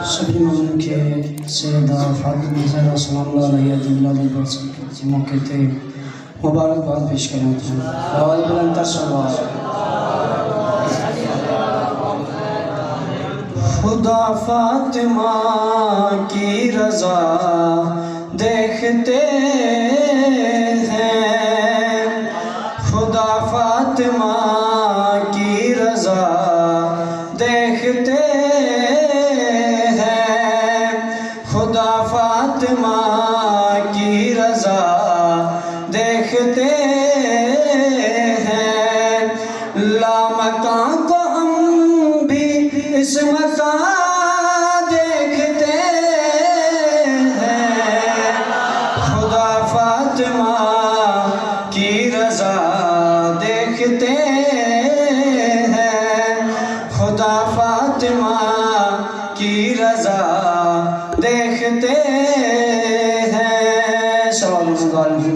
सभी मौजूद के सैयदा फातिमा ज़हरा सलामुल्लाह अलैहा के मौके पे मुबारकबाद पेश करना चाहूँ। खुदा फातिमा की रज़ा देखते हैं, खुदा फातिमा की रज़ा देखते हैं, खुदा फातिमा की रज़ा देखते हैं। लामकां को हम भी इस मकां देखते हैं, खुदा फातिमा की रज़ा देखते हैं, खुदा फातिमा की रज़ा देखते हैं। सल्लल्लाहु अलैहि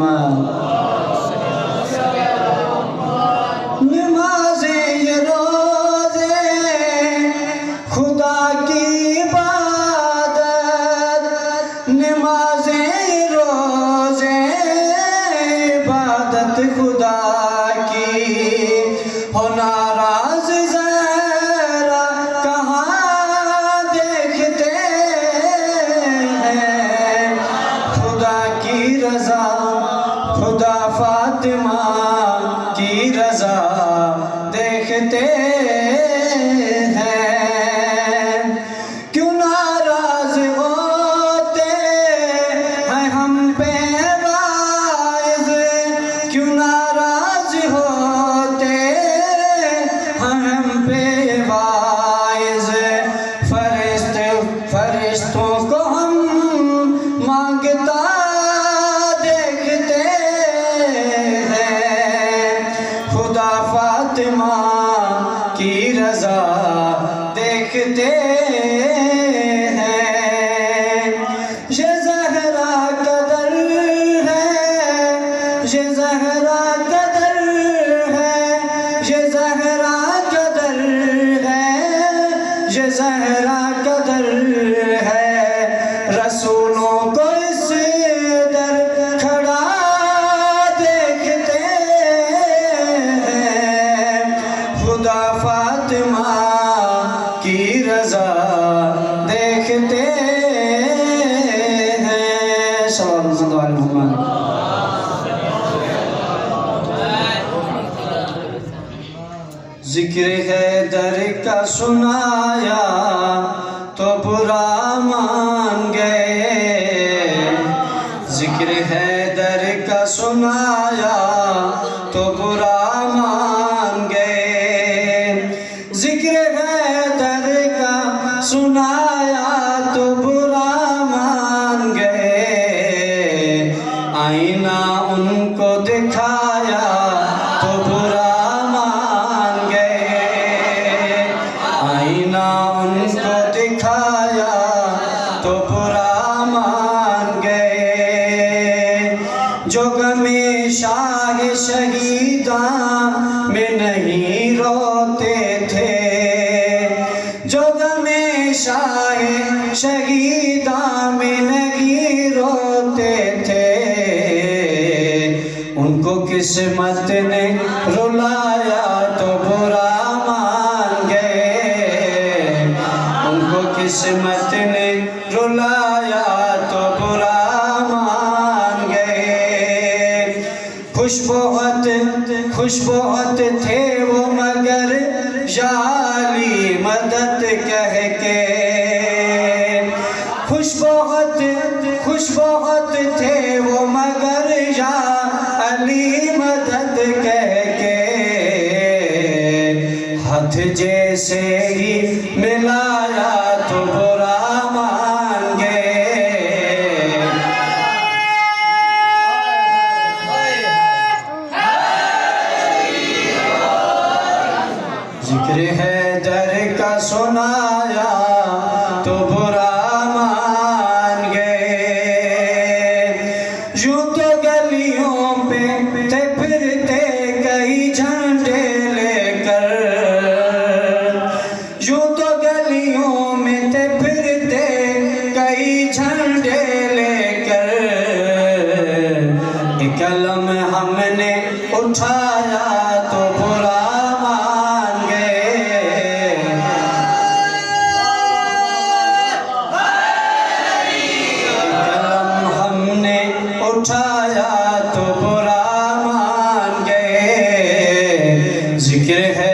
खुदा की हो नाराज ज़हरा कहाँ देखते हैं, खुदा की रज़ा खुदा फातिमा की रज़ा देखते हैं। क्यों नाराज होते हैं हम पे नाराज होते हम बेवाइज़, फरिश्तों को हम मांगता देखते हैं, खुदा फातिमा की रज़ा देखते हैं। ये ज़हरा कदर है, ये ज़हरा कदर है, ये ज़हरा कदर है, ये ज़हरा कदर है। रसूलों को इस दर खड़ा देखते हैं, खुदा फातिमा की रज़ा देखते हैं। सल्लल्लाहु अलैहि वसल्लम। ज़िक्र हैदर का सुनाया तो बुरा मान गए, ज़िक्र हैदर का सुनाया तो बुरा मान गए, ज़िक्र हैदर का सुनाया तो बुरा मान गए। आईना उनको दिखाया तो बुरा उनको दिखाया तो बुरा मान गए। जो गमे शाह शहीदां में नहीं रोते थे, जो गमे शाह शहीदां में नहीं रोते थे, उनको किस्मत ने रुलाया तो बुरा किस्मत ने रुलाया तो बुरा मान गए। खुश बहुत थे वो मगर जाली मदद कह के, खुश बहुत थे वो मगर या अली मदद कह के। हाथ जैसे ही मिलाया तो बुरा मान गए। ज़िक्र हैदर का सुनाया तो बुरा मान गए। यूं तो गलियों पे फिरते कई झंडे लेकर, कलम हमने उठाया तो बुरा मान गए। कलम हमने उठाया तो बुरा मान गए। जिक्र है